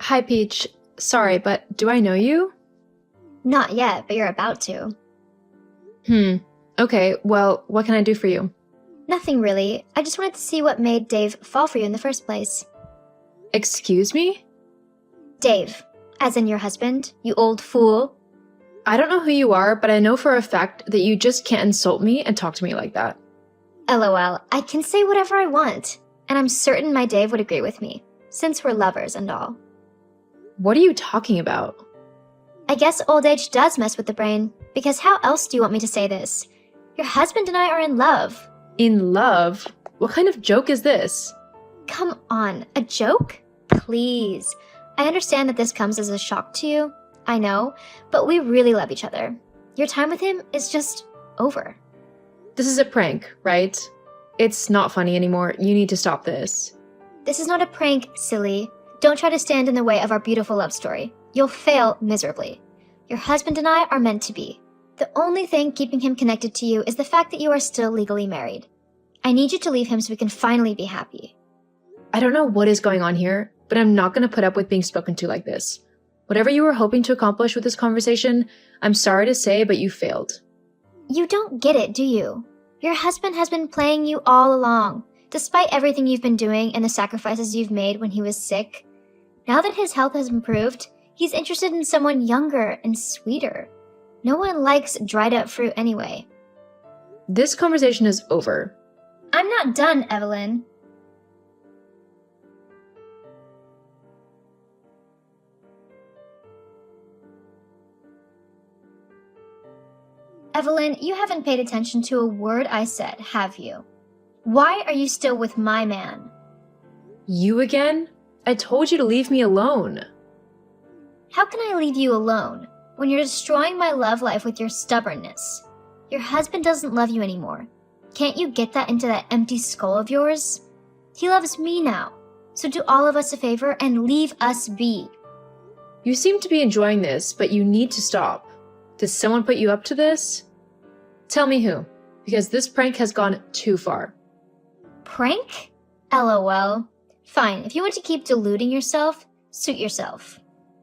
Hi, Peach. Sorry, but do I know you? Not yet, but you're about to. Okay, well, what can I do for you? Nothing really. I just wanted to see what made Dave fall for you in the first place. Excuse me? Dave, as in your husband, you old fool. I don't know who you are, but I know for a fact that you just can't insult me and talk to me like that. LOL, I can say whatever I want, and I'm certain my Dave would agree with me, since we're lovers and all. What are you talking about? I guess old age does mess with the brain, because how else do you want me to say this? Your husband and I are in love. In love? What kind of joke is this? Come on, a joke? Please. I understand that this comes as a shock to you, I know, but we really love each other. Your time with him is just over. This is a prank, right? It's not funny anymore. You need to stop this. This is not a prank, silly. Don't try to stand in the way of our beautiful love story. You'll fail miserably. Your husband and I are meant to be. The only thing keeping him connected to you is the fact that you are still legally married. I need you to leave him so we can finally be happy. I don't know what is going on here, but I'm not going to put up with being spoken to like this. Whatever you were hoping to accomplish with this conversation, I'm sorry to say, but you failed. You don't get it, do you? Your husband has been playing you all along, despite everything you've been doing and the sacrifices you've made when he was sick. Now that his health has improved, he's interested in someone younger and sweeter. No one likes dried up fruit anyway. This conversation is over. I'm not done, Evelyn. Evelyn, you haven't paid attention to a word I said, have you? Why are you still with my man? You again? I told you to leave me alone. How can I leave you alone when you're destroying my love life with your stubbornness? Your husband doesn't love you anymore. Can't you get that into that empty skull of yours? He loves me now, so do all of us a favor and leave us be. You seem to be enjoying this, but you need to stop. Did someone put you up to this? Tell me who, because this prank has gone too far. Prank? LOL. Fine, if you want to keep deluding yourself, suit yourself.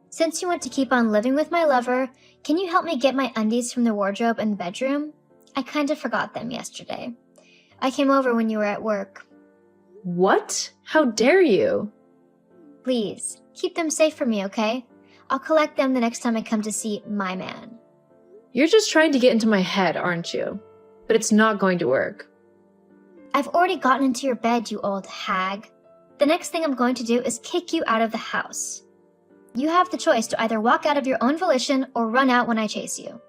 Since you want to keep on living with my lover, can you help me get my undies from the wardrobe in the bedroom? I kind of forgot them yesterday. I came over when you were at work. What? How dare you? Please, keep them safe for me, okay? I'll collect them the next time I come to see my man. You're just trying to get into my head, aren't you? But it's not going to work. I've already gotten into your bed, you old hag. The next thing I'm going to do is kick you out of the house. You have the choice to either walk out of your own volition or run out when I chase you.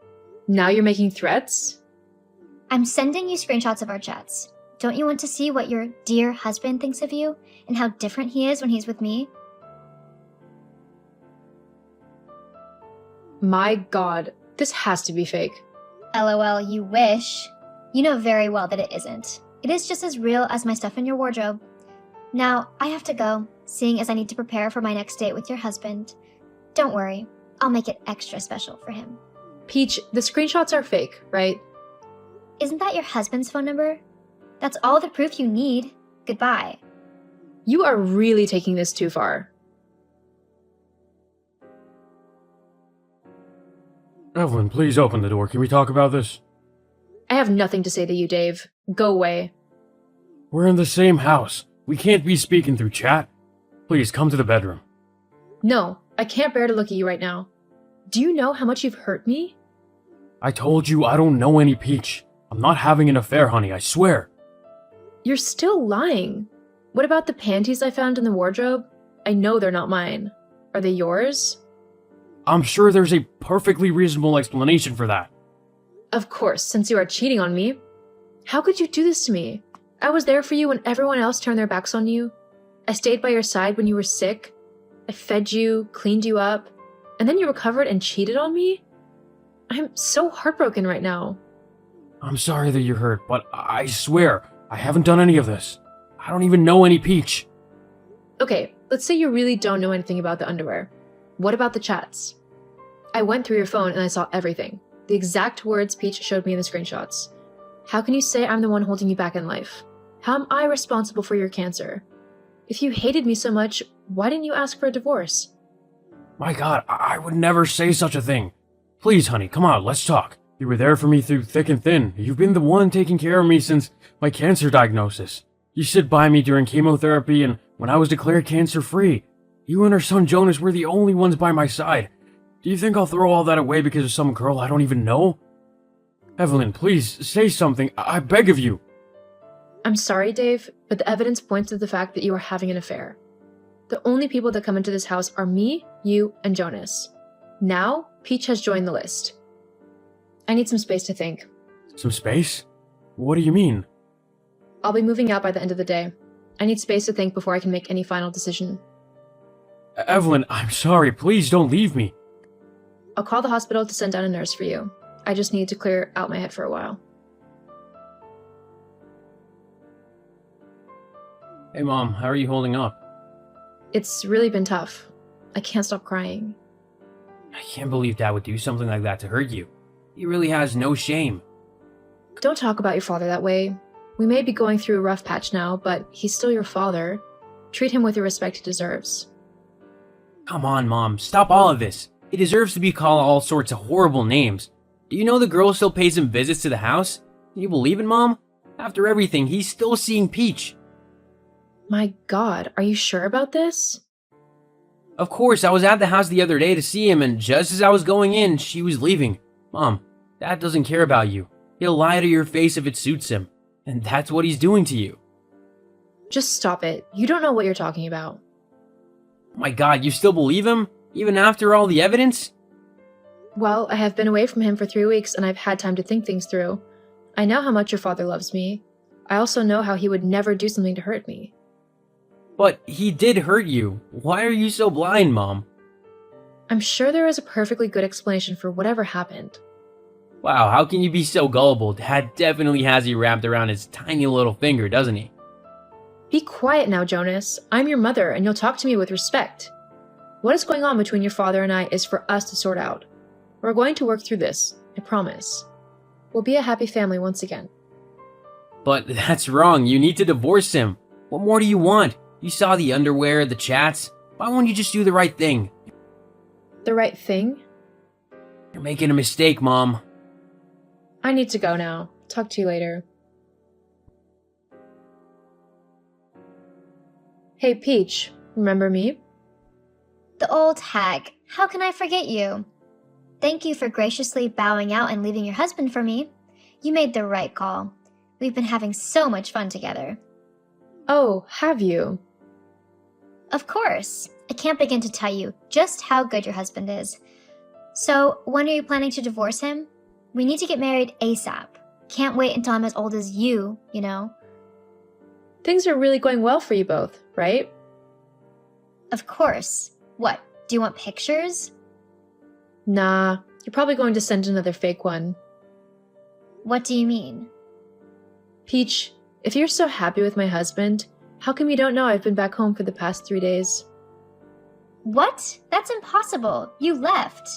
Now you're making threats? I'm sending you screenshots of our chats. Don't you want to see what your dear husband thinks of you and how different he is when he's with me? My God, this has to be fake. LOL, you wish. You know very well that it isn't. It is just as real as my stuff in your wardrobe. Now, I have to go, seeing as I need to prepare for my next date with your husband. Don't worry, I'll make it extra special for him. Peach, the screenshots are fake, right? Isn't that your husband's phone number? That's all the proof you need. Goodbye. You are really taking this too far. Evelyn, please open the door. Can we talk about this? I have nothing to say to you, Dave. Go away. We're in the same house. We can't be speaking through chat. Please, come to the bedroom. No, I can't bear to look at you right now. Do you know how much you've hurt me? I told you I don't know any Peach. I'm not having an affair, honey, I swear. You're still lying. What about the panties I found in the wardrobe? I know they're not mine. Are they yours? I'm sure there's a perfectly reasonable explanation for that. Of course, since you are cheating on me. How could you do this to me? I was there for you when everyone else turned their backs on you. I stayed by your side when you were sick. I fed you, cleaned you up, and then you recovered and cheated on me? I'm so heartbroken right now. I'm sorry that you're hurt, but I swear, I haven't done any of this. I don't even know any Peach. Okay, let's say you really don't know anything about the underwear. What about the chats? I went through your phone and I saw everything. The exact words Peach showed me in the screenshots. How can you say I'm the one holding you back in life? How am I responsible for your cancer? If you hated me so much, why didn't you ask for a divorce? My God, I would never say such a thing. Please, honey, come on, let's talk. You were there for me through thick and thin. You've been the one taking care of me since my cancer diagnosis. You stood by me during chemotherapy and when I was declared cancer-free. You and our son Jonas were the only ones by my side. Do you think I'll throw all that away because of some girl I don't even know? Evelyn, please, say something. I beg of you. I'm sorry, Dave, but the evidence points to the fact that you are having an affair. The only people that come into this house are me, you, and Jonas. Now, Peach has joined the list. I need some space to think. Some space? What do you mean? I'll be moving out by the end of the day. I need space to think before I can make any final decision. Evelyn, I'm sorry. Please don't leave me. I'll call the hospital to send down a nurse for you. I just need to clear out my head for a while. Hey, Mom, how are you holding up? It's really been tough. I can't stop crying. I can't believe Dad would do something like that to hurt you. He really has no shame. Don't talk about your father that way. We may be going through a rough patch now, but he's still your father. Treat him with the respect he deserves. Come on, Mom, stop all of this. He deserves to be called all sorts of horrible names. Do you know the girl still pays him visits to the house? Can you believe it, Mom? After everything, he's still seeing Peach. My God, are you sure about this? Of course, I was at the house the other day to see him, and just as I was going in, she was leaving. Mom, Dad doesn't care about you. He'll lie to your face if it suits him. And that's what he's doing to you. Just stop it. You don't know what you're talking about. Oh my God, you still believe him? Even after all the evidence? Well, I have been away from him for 3 weeks and I've had time to think things through. I know how much your father loves me. I also know how he would never do something to hurt me. But he did hurt you. Why are you so blind, Mom? I'm sure there is a perfectly good explanation for whatever happened. Wow, how can you be so gullible? Dad definitely has you wrapped around his tiny little finger, doesn't he? Be quiet now, Jonas. I'm your mother and you'll talk to me with respect. What is going on between your father and I is for us to sort out. We're going to work through this, I promise. We'll be a happy family once again. But that's wrong. You need to divorce him. What more do you want? You saw the underwear, the chats. Why won't you just do the right thing? The right thing? You're making a mistake, Mom. I need to go now. Talk to you later. Hey, Peach. Remember me? The old hag. How can I forget you? Thank you for graciously bowing out and leaving your husband for me. You made the right call. We've been having so much fun together. Oh, have you? Of course. I can't begin to tell you just how good your husband is. So, when are you planning to divorce him? We need to get married ASAP. Can't wait until I'm as old as you know. Things are really going well for you both, right? Of course. What, do you want pictures? Nah, you're probably going to send another fake one. What do you mean? Peach, if you're so happy with my husband, how come you don't know I've been back home for the past 3 days? What? That's impossible. You left.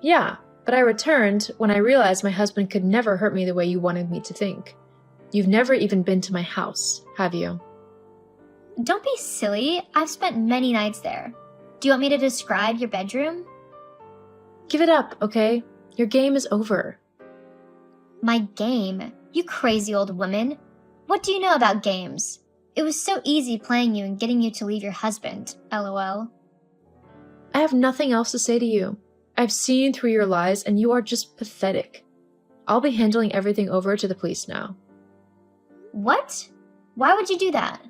Yeah, but I returned when I realized my husband could never hurt me the way you wanted me to think. You've never even been to my house, have you? Don't be silly. I've spent many nights there. Do you want me to describe your bedroom? Give it up, okay? Your game is over. My game? You crazy old woman. What do you know about games? It was so easy playing you and getting you to leave your husband, LOL. I have nothing else to say to you. I've seen through your lies and you are just pathetic. I'll be handling everything over to the police now. What? Why would you do that?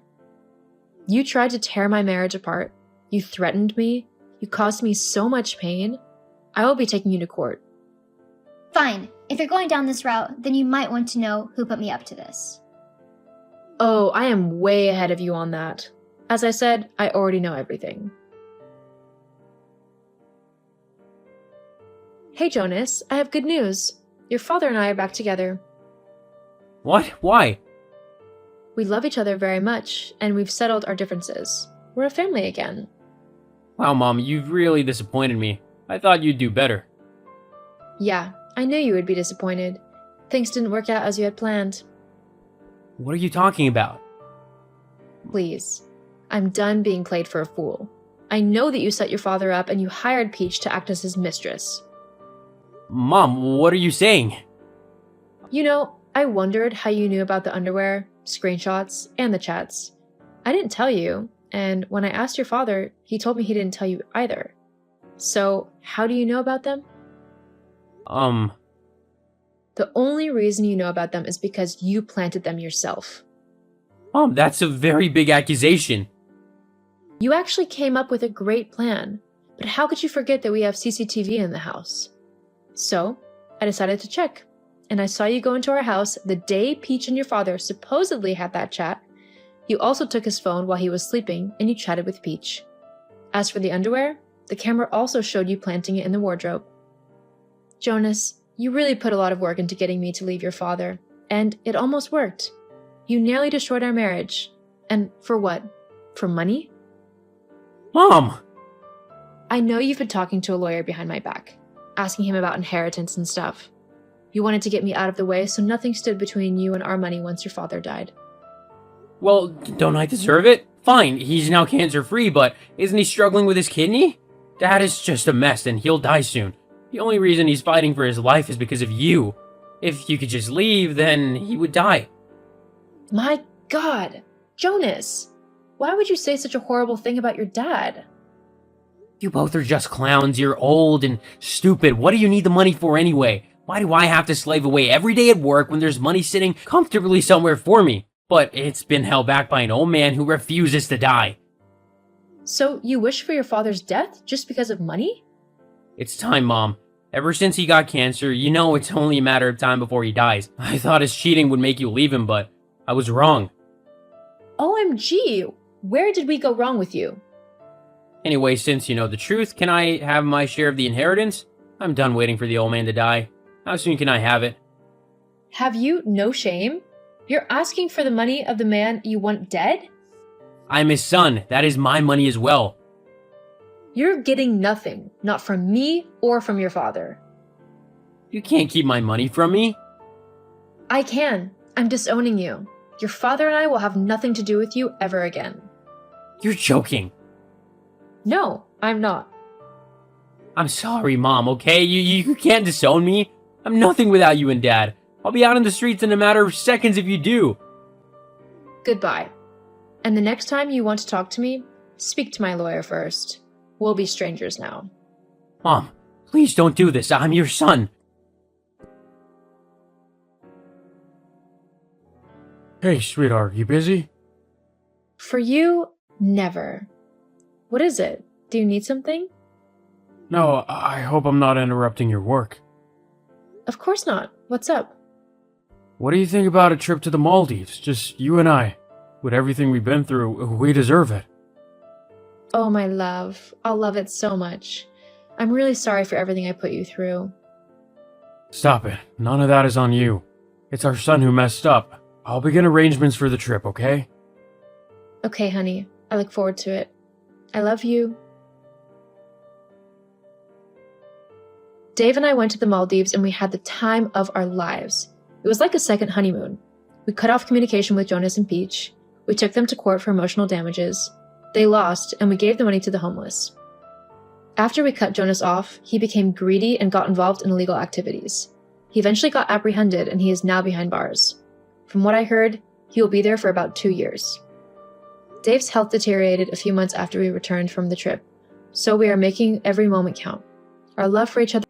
You tried to tear my marriage apart. You threatened me. You caused me so much pain. I will be taking you to court. Fine. If you're going down this route, then you might want to know who put me up to this. Oh, I am way ahead of you on that. As I said, I already know everything. Hey Jonas, I have good news. Your father and I are back together. What? Why? We love each other very much, and we've settled our differences. We're a family again. Wow, Mom, you've really disappointed me. I thought you'd do better. Yeah, I knew you would be disappointed. Things didn't work out as you had planned. What are you talking about? Please. I'm done being played for a fool. I know that you set your father up and you hired Peach to act as his mistress. Mom, what are you saying? You know, I wondered how you knew about the underwear, screenshots, and the chats. I didn't tell you, and when I asked your father, he told me he didn't tell you either. So, how do you know about them? The only reason you know about them is because you planted them yourself. Mom, that's a very big accusation. You actually came up with a great plan, but how could you forget that we have CCTV in the house? So, I decided to check, and I saw you go into our house the day Peach and your father supposedly had that chat. You also took his phone while he was sleeping, and you chatted with Peach. As for the underwear, the camera also showed you planting it in the wardrobe. Jonas, you really put a lot of work into getting me to leave your father, and it almost worked. You nearly destroyed our marriage. And for what? For money? Mom! I know you've been talking to a lawyer behind my back, asking him about inheritance and stuff. You wanted to get me out of the way so nothing stood between you and our money once your father died. Well, don't I deserve it? Fine, he's now cancer-free, but isn't he struggling with his kidney? Dad is just a mess and he'll die soon. The only reason he's fighting for his life is because of you. If you could just leave, then he would die. My God! Jonas! Why would you say such a horrible thing about your dad? You both are just clowns. You're old and stupid. What do you need the money for anyway? Why do I have to slave away every day at work when there's money sitting comfortably somewhere for me? But it's been held back by an old man who refuses to die. So you wish for your father's death just because of money? It's time, Mom. Ever since he got cancer, you know it's only a matter of time before he dies. I thought his cheating would make you leave him, but I was wrong. OMG! Where did we go wrong with you? Anyway, since you know the truth, can I have my share of the inheritance? I'm done waiting for the old man to die. How soon can I have it? Have you no shame? You're asking for the money of the man you want dead? I'm his son. That is my money as well. You're getting nothing, not from me or from your father. You can't keep my money from me. I can. I'm disowning you. Your father and I will have nothing to do with you ever again. You're joking. No, I'm not. I'm sorry, Mom, okay? You can't disown me. I'm nothing without you and Dad. I'll be out in the streets in a matter of seconds if you do. Goodbye. And the next time you want to talk to me, speak to my lawyer first. We'll be strangers now. Mom, please don't do this. I'm your son. Hey, sweetheart, you busy? For you, never. What is it? Do you need something? No, I hope I'm not interrupting your work. Of course not. What's up? What do you think about a trip to the Maldives? Just you and I. With everything we've been through, we deserve it. Oh, my love. I'll love it so much. I'm really sorry for everything I put you through. Stop it. None of that is on you. It's our son who messed up. I'll begin arrangements for the trip, okay? Okay, honey. I look forward to it. I love you. Dave and I went to the Maldives and we had the time of our lives. It was like a second honeymoon. We cut off communication with Jonas and Peach. We took them to court for emotional damages. They lost, and we gave the money to the homeless. After we cut Jonas off, he became greedy and got involved in illegal activities. He eventually got apprehended and he is now behind bars. From what I heard, he will be there for about 2 years. Dave's health deteriorated a few months after we returned from the trip, so we are making every moment count. Our love for each other